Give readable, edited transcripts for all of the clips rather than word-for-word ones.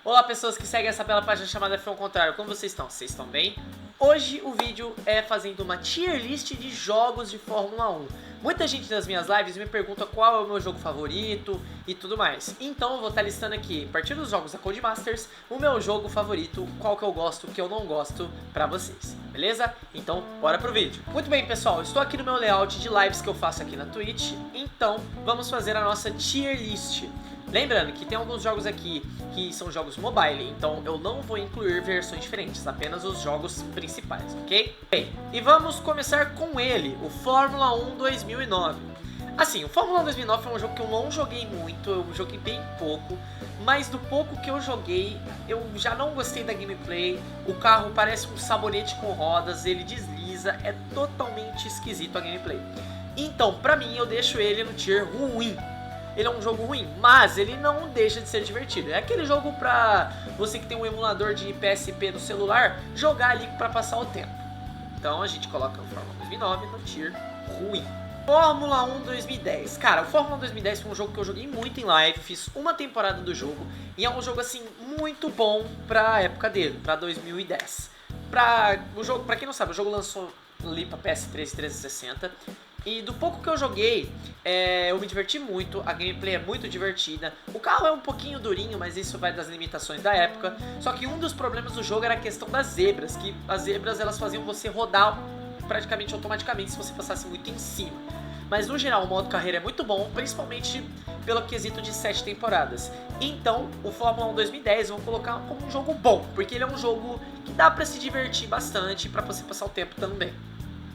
Olá pessoas que seguem essa bela página chamada F1 Contrário, como vocês estão? Vocês estão bem? Hoje o vídeo é fazendo uma tier list de jogos de Fórmula 1. Muita gente nas minhas lives me pergunta qual é o meu jogo favorito e tudo mais. Então eu vou estar listando aqui, a partir dos jogos da Codemasters, o meu jogo favorito, qual que eu gosto, o que eu não gosto pra vocês, beleza? Então bora pro vídeo. Muito bem pessoal, eu estou aqui no meu layout de lives que eu faço aqui na Twitch, então vamos fazer a nossa tier list. Lembrando que tem alguns jogos aqui que são jogos mobile, então eu não vou incluir versões diferentes, apenas os jogos principais, ok? Bem, e vamos começar com ele, o Fórmula 1 2009. Assim, o Fórmula 1 2009 foi um jogo que eu não joguei muito, eu joguei bem pouco, mas do pouco que eu joguei, eu já não gostei da gameplay. O carro parece um sabonete com rodas, ele desliza, é totalmente esquisito a gameplay. Então, pra mim, eu deixo ele no tier ruim. Ele é um jogo ruim, mas ele não deixa de ser divertido. É aquele jogo pra você que tem um emulador de PSP no celular, jogar ali pra passar o tempo. Então a gente coloca o Fórmula 1 2009 no tier ruim. Fórmula 1 2010. Cara, o Fórmula 1 2010 foi um jogo que eu joguei muito em live, fiz uma temporada do jogo, e é um jogo assim muito bom pra época dele, pra 2010. Pra quem não sabe, o jogo lançou ali pra PS3 e 360. E do pouco que eu joguei, eu me diverti muito, a gameplay é muito divertida. O carro é um pouquinho durinho, mas isso vai das limitações da época. Só que um dos problemas do jogo era a questão das zebras, que as zebras elas faziam você rodar praticamente automaticamente se você passasse muito em cima. Mas no geral o modo carreira é muito bom, principalmente pelo quesito de 7 temporadas. Então o Fórmula 1 2010 eu vou colocar como um jogo bom, porque ele é um jogo que dá pra se divertir bastante, pra você passar o tempo também.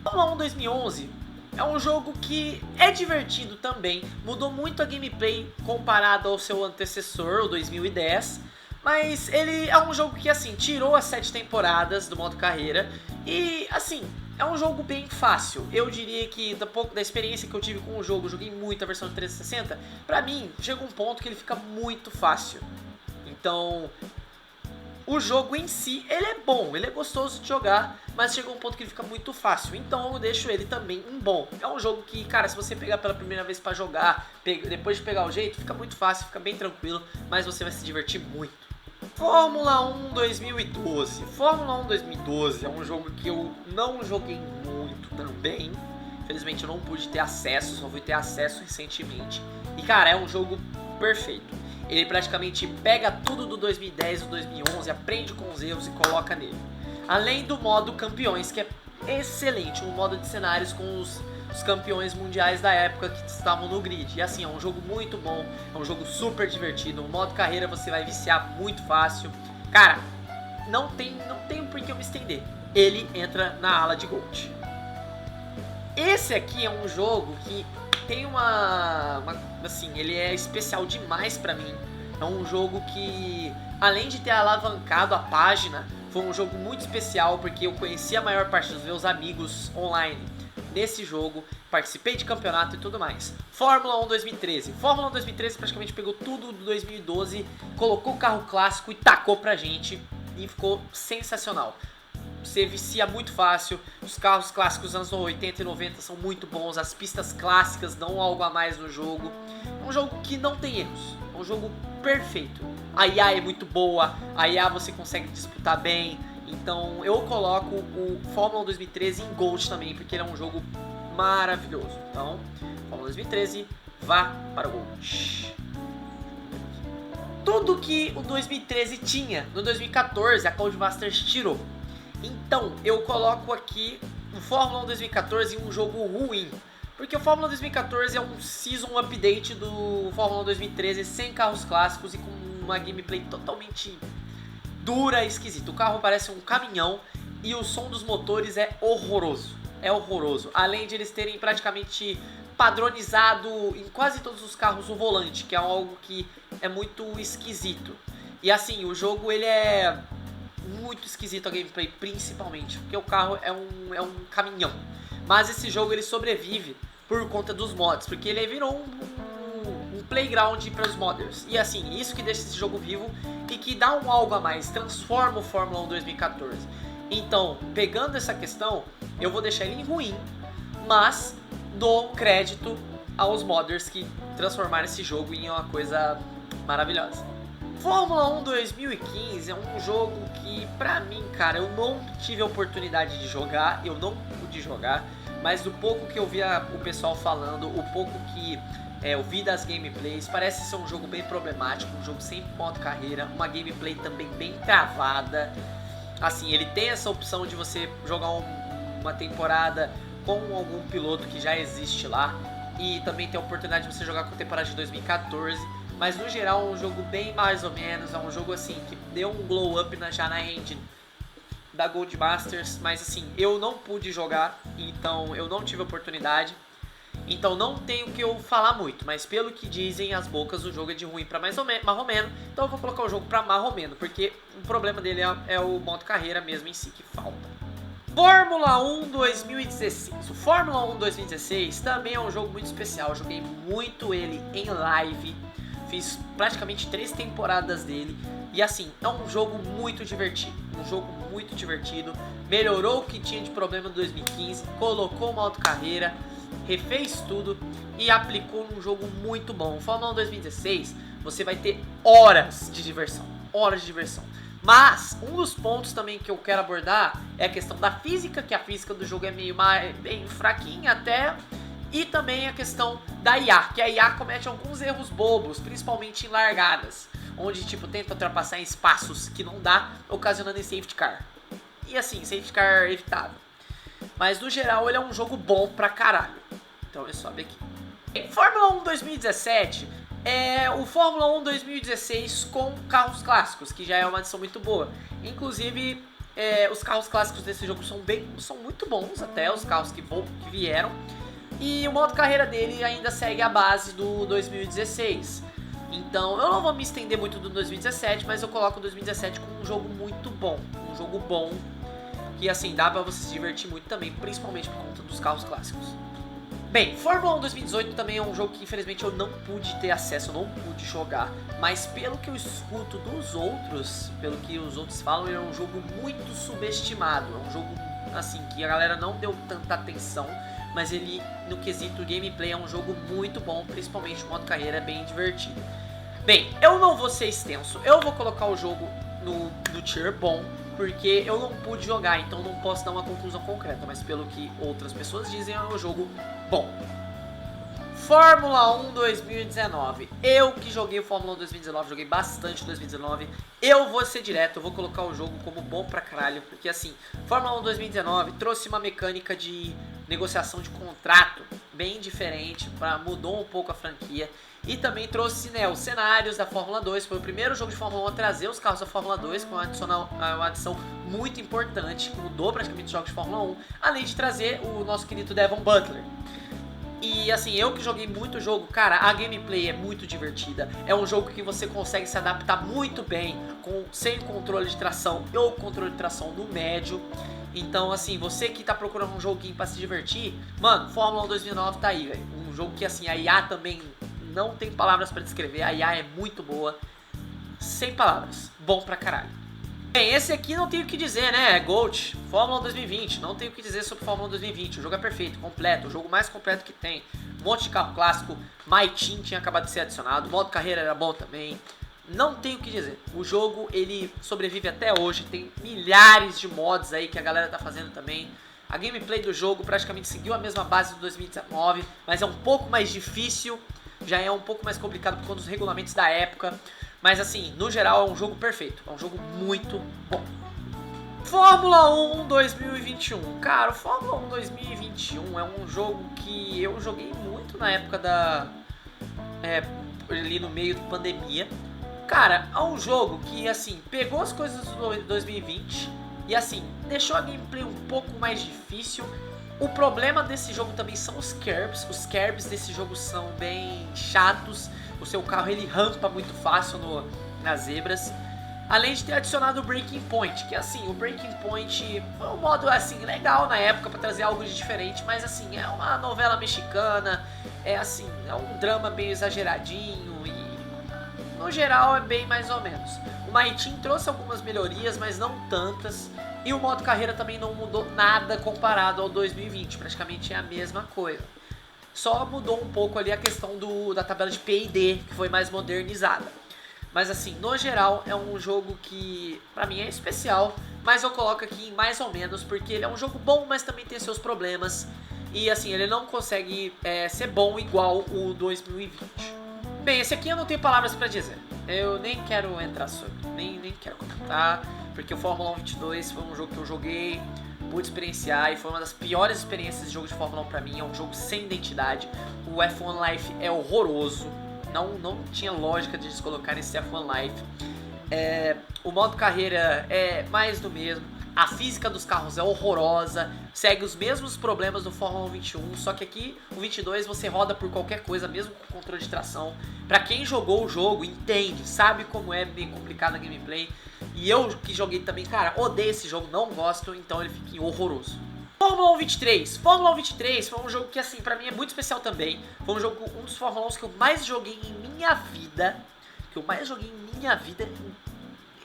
Fórmula 1 2011... é um jogo que é divertido também, mudou muito a gameplay comparado ao seu antecessor, o 2010, mas ele é um jogo que assim, tirou as 7 temporadas do modo carreira e assim, é um jogo bem fácil. Eu diria que da experiência que eu tive com o jogo, joguei muito a versão de 360, pra mim chega um ponto que ele fica muito fácil. Então... o jogo em si, ele é bom, ele é gostoso de jogar, mas chega um ponto que ele fica muito fácil, então eu deixo ele também em bom. É um jogo que, cara, se você pegar pela primeira vez pra jogar, depois de pegar o jeito, fica muito fácil, fica bem tranquilo, mas você vai se divertir muito. Fórmula 1 2012. Fórmula 1 2012 é um jogo que eu não joguei muito também. Infelizmente eu não pude ter acesso, só fui ter acesso recentemente. E cara, é um jogo perfeito. Ele praticamente pega tudo do 2010 e 2011, aprende com os erros e coloca nele. Além do modo campeões, que é excelente, um modo de cenários com os campeões mundiais da época que estavam no grid. E assim, é um jogo muito bom, é um jogo super divertido, o modo carreira você vai viciar muito fácil. Cara, não tem por que eu me estender, ele entra na ala de Gold. Esse aqui é um jogo que tem assim, ele é especial demais pra mim. É um jogo que, além de ter alavancado a página, foi um jogo muito especial porque eu conheci a maior parte dos meus amigos online nesse jogo, participei de campeonato e tudo mais. Fórmula 1 2013. Fórmula 1 2013 praticamente pegou tudo do 2012, colocou o carro clássico e tacou pra gente e ficou sensacional. Você vicia muito fácil, os carros clássicos dos anos 80 e 90 são muito bons, as pistas clássicas dão algo a mais no jogo. É um jogo que não tem erros, é um jogo perfeito. A IA é muito boa, a IA você consegue disputar bem, então eu coloco o Fórmula 1 2013 em Gold também, porque ele é um jogo maravilhoso. Então, Fórmula 2013, vá para o Gold. Tudo que o 2013 tinha, no 2014 a Codemasters tirou. Então, eu coloco aqui o Fórmula 1 2014 em um jogo ruim. Porque o Fórmula 1 2014 é um Season Update do Fórmula 1 2013 sem carros clássicos e com uma gameplay totalmente dura e esquisita. O carro parece um caminhão e o som dos motores é horroroso. É horroroso. Além de eles terem praticamente padronizado em quase todos os carros o volante, que é algo que é muito esquisito. E assim, o jogo ele é... muito esquisito a gameplay, principalmente porque o carro é um caminhão. Mas esse jogo ele sobrevive por conta dos mods, porque ele virou um playground para os modders. E assim, isso que deixa esse jogo vivo e que dá um algo a mais, transforma o Fórmula 1 2014. Então, pegando essa questão, eu vou deixar ele em ruim, mas dou crédito aos modders que transformaram esse jogo em uma coisa maravilhosa. Fórmula 1 2015 é um jogo que, pra mim, cara, eu não tive a oportunidade de jogar, eu não pude jogar, mas do pouco que eu via o pessoal falando, o pouco que eu vi das gameplays, parece ser um jogo bem problemático, um jogo sem modo carreira, uma gameplay também bem travada. Assim, ele tem essa opção de você jogar uma temporada com algum piloto que já existe lá, e também tem a oportunidade de você jogar com a temporada de 2014. Mas no geral é um jogo bem mais ou menos, é um jogo assim que deu um glow up já na engine da Gold Masters, mas assim, eu não pude jogar, então eu não tive oportunidade, então não tenho o que eu falar muito, mas pelo que dizem as bocas, o jogo é de ruim pra marromeno, então eu vou colocar o jogo pra marromeno, porque o problema dele é o modo carreira mesmo em si que falta. Fórmula 1 2016. O Fórmula 1 2016 também é um jogo muito especial, eu joguei muito ele em live. Fiz praticamente 3 temporadas dele. E assim, é um jogo muito divertido. Um jogo muito divertido. Melhorou o que tinha de problema em 2015. Colocou o modo carreira. Refez tudo. E aplicou num jogo muito bom. O Fórmula 1 2016, você vai ter horas de diversão. Horas de diversão. Mas, um dos pontos também que eu quero abordar é a questão da física. Que a física do jogo é bem fraquinha até... E também a questão da IA, que a IA comete alguns erros bobos, principalmente em largadas, onde tipo tenta ultrapassar em espaços que não dá, ocasionando em safety car. E assim, safety car evitável. Mas no geral ele é um jogo bom pra caralho. Então é sobe aqui. Em Fórmula 1 2017 é o Fórmula 1 2016 com carros clássicos, que já é uma adição muito boa. Inclusive, os carros clássicos desse jogo são muito bons, até os carros que vieram. E o modo carreira dele ainda segue a base do 2016. Então eu não vou me estender muito do 2017, mas eu coloco o 2017 como um jogo muito bom. Um jogo bom, que assim, dá pra você se divertir muito também, principalmente por conta dos carros clássicos. Bem, Fórmula 1 2018 também é um jogo que infelizmente eu não pude ter acesso, eu não pude jogar. Mas pelo que eu escuto dos outros, pelo que os outros falam, ele é um jogo muito subestimado. É um jogo assim, que a galera não deu tanta atenção. Mas ele, no quesito gameplay, é um jogo muito bom, principalmente o modo carreira é bem divertido. Bem, eu não vou ser extenso, eu vou colocar o jogo no tier bom, porque eu não pude jogar, então não posso dar uma conclusão concreta, mas pelo que outras pessoas dizem, é um jogo bom. Fórmula 1 2019. Eu que joguei o Fórmula 1 2019, joguei bastante 2019. Eu vou ser direto, eu vou colocar o jogo como bom pra caralho, porque assim, Fórmula 1 2019 trouxe uma mecânica de negociação de contrato bem diferente, mudou um pouco a franquia. E também trouxe, né, os cenários da Fórmula 2. Foi o primeiro jogo de Fórmula 1 a trazer os carros da Fórmula 2, com uma adição muito importante, que mudou praticamente os jogos de Fórmula 1, além de trazer o nosso querido Devon Butler. E assim, eu que joguei muito o jogo, cara, a gameplay é muito divertida. É um jogo que você consegue se adaptar muito bem, sem controle de tração ou controle de tração no médio. Então assim, você que tá procurando um joguinho pra se divertir, mano, Fórmula 1 2009 tá aí, velho. Um jogo que assim, a IA também não tem palavras pra descrever, a IA é muito boa. Sem palavras, bom pra caralho. Bem, esse aqui não tenho o que dizer, né? É Gold, Fórmula 1 2020. Não tenho o que dizer sobre Fórmula 1 2020. O jogo é perfeito, completo, o jogo mais completo que tem. Um monte de carro clássico. My Team tinha acabado de ser adicionado. O modo carreira era bom também. Não tenho o que dizer. O jogo, ele sobrevive até hoje. Tem milhares de mods aí que a galera tá fazendo também. A gameplay do jogo praticamente seguiu a mesma base do 2019, mas é um pouco mais difícil. Já é um pouco mais complicado por conta dos regulamentos da época. Mas assim, no geral é um jogo perfeito, é um jogo muito bom. Fórmula 1 2021. Cara, o Fórmula 1 2021 é um jogo que eu joguei muito na época ali no meio da pandemia. Cara, é um jogo que assim, pegou as coisas do 2020 e assim, deixou a gameplay um pouco mais difícil. O problema desse jogo também são os curbs. Os curbs desse jogo são bem chatos. O seu carro ele rampa muito fácil nas zebras. Além de ter adicionado o Breaking Point, que assim, o Breaking Point foi um modo assim legal na época para trazer algo de diferente, mas assim, é uma novela mexicana, é assim, é um drama meio exageradinho e no geral é bem mais ou menos. O My Team trouxe algumas melhorias, mas não tantas. E o modo carreira também não mudou nada comparado ao 2020, praticamente é a mesma coisa. Só mudou um pouco ali a questão da tabela de P&D, que foi mais modernizada. Mas assim, no geral, é um jogo que pra mim é especial, mas eu coloco aqui em mais ou menos, porque ele é um jogo bom, mas também tem seus problemas. E assim, ele não consegue ser bom igual o 2020. Bem, esse aqui eu não tenho palavras pra dizer. Eu nem quero entrar sobre, nem quero comentar, porque o Fórmula 1 22 foi um jogo que eu joguei, pude experienciar e foi uma das piores experiências de jogo de Fórmula 1 pra mim. É um jogo sem identidade. O F1 Life é horroroso. Não tinha lógica de eles colocarem esse F1 Life. O modo carreira é mais do mesmo. A física dos carros é horrorosa. Segue os mesmos problemas do Fórmula 1 21. Só que aqui, o 22, você roda por qualquer coisa, mesmo com controle de tração. Pra quem jogou o jogo, entende, sabe como é bem complicado a gameplay. E eu que joguei também, cara, odeio esse jogo, não gosto. Então ele fica horroroso. Fórmula 1 23. Fórmula 1 23 foi um jogo que, assim, pra mim é muito especial também. Foi um dos Fórmula 1 que eu mais joguei em minha vida.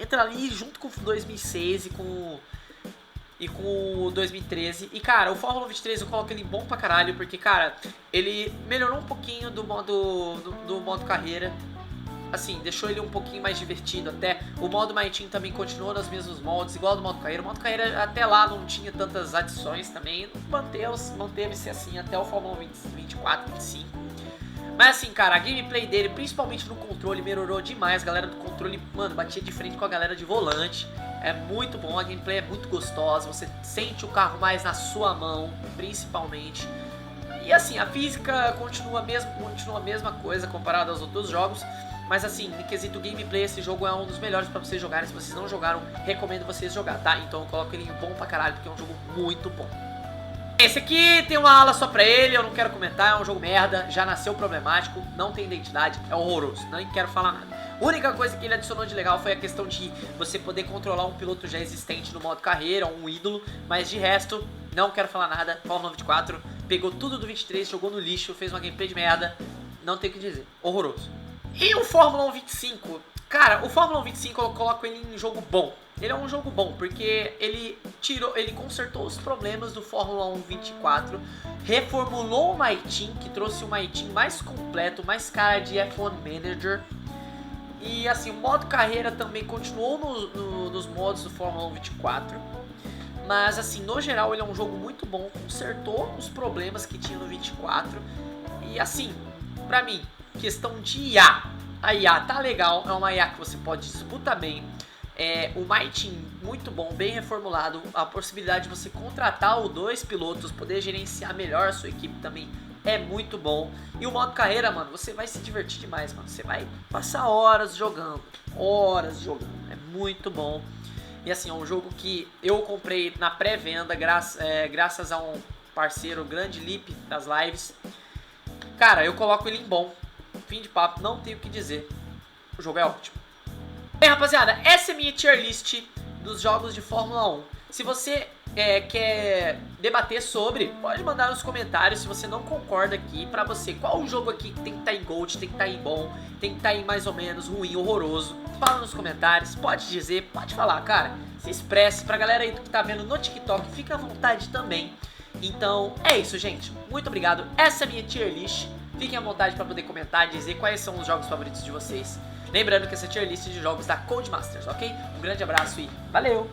Entra ali junto com o 2006 e com o 2013. E, cara, o Fórmula 23 eu coloco ele bom pra caralho, porque, cara, ele melhorou um pouquinho do modo carreira. Assim, deixou ele um pouquinho mais divertido até. O modo My Team também continuou nos mesmos moldes, igual do modo carreira. O modo carreira até lá não tinha tantas adições também. Manteve-se assim até o Fórmula 24, 25. Mas assim, cara, a gameplay dele, principalmente no controle, melhorou demais. A galera do controle, mano, batia de frente com a galera de volante. É muito bom, a gameplay é muito gostosa. Você sente o carro mais na sua mão, principalmente. E assim, a física continua a mesma coisa comparada aos outros jogos. Mas assim, no quesito gameplay, esse jogo é um dos melhores pra vocês jogarem. Se vocês não jogaram, recomendo vocês jogar, tá? Então eu coloco ele bom pra caralho, porque é um jogo muito bom. Esse aqui tem uma ala só pra ele, eu não quero comentar, é um jogo merda, já nasceu problemático, não tem identidade, é horroroso, nem quero falar nada. A única coisa que ele adicionou de legal foi a questão de você poder controlar um piloto já existente no modo carreira, um ídolo, mas de resto, não quero falar nada. Fórmula 24 pegou tudo do 23, jogou no lixo, fez uma gameplay de merda, não tem o que dizer, horroroso. E o Fórmula 1 25? Cara, o Fórmula 1 25 eu coloco ele em jogo bom. Ele é um jogo bom, porque ele consertou os problemas do Fórmula 1 24, reformulou o My Team, que trouxe o My Team mais completo, mais cara de F1 Manager. E assim, o modo carreira também continuou nos modos do Fórmula 1 24. Mas assim, no geral ele é um jogo muito bom, consertou os problemas que tinha no 24. E assim, pra mim, questão de IA. A IA tá legal, é uma IA que você pode disputar bem. O My Team, muito bom, bem reformulado. A possibilidade de você contratar os 2 pilotos, poder gerenciar melhor a sua equipe também é muito bom. E o modo carreira, mano, você vai se divertir demais, mano. Você vai passar horas jogando, é muito bom. E assim, é um jogo que eu comprei na pré-venda, graças a um parceiro, o grande Lip das lives. Cara, eu coloco ele em bom. Fim de papo, não tenho o que dizer. O jogo é ótimo. Bem, rapaziada, essa é a minha tier list dos jogos de Fórmula 1. Se você quer debater sobre, pode mandar nos comentários se você não concorda aqui. Pra você, qual o jogo aqui que tem que estar em Gold, tem que estar em bom, tem que estar em mais ou menos, ruim, horroroso. Fala nos comentários, pode dizer, pode falar, cara. Se expresse, pra galera aí que tá vendo no TikTok, fica à vontade também. Então, é isso, gente. Muito obrigado. Essa é a minha tier list. Fiquem à vontade para poder comentar e dizer quais são os jogos favoritos de vocês. Lembrando que essa é a tier list de jogos da Codemasters, ok? Um grande abraço e valeu!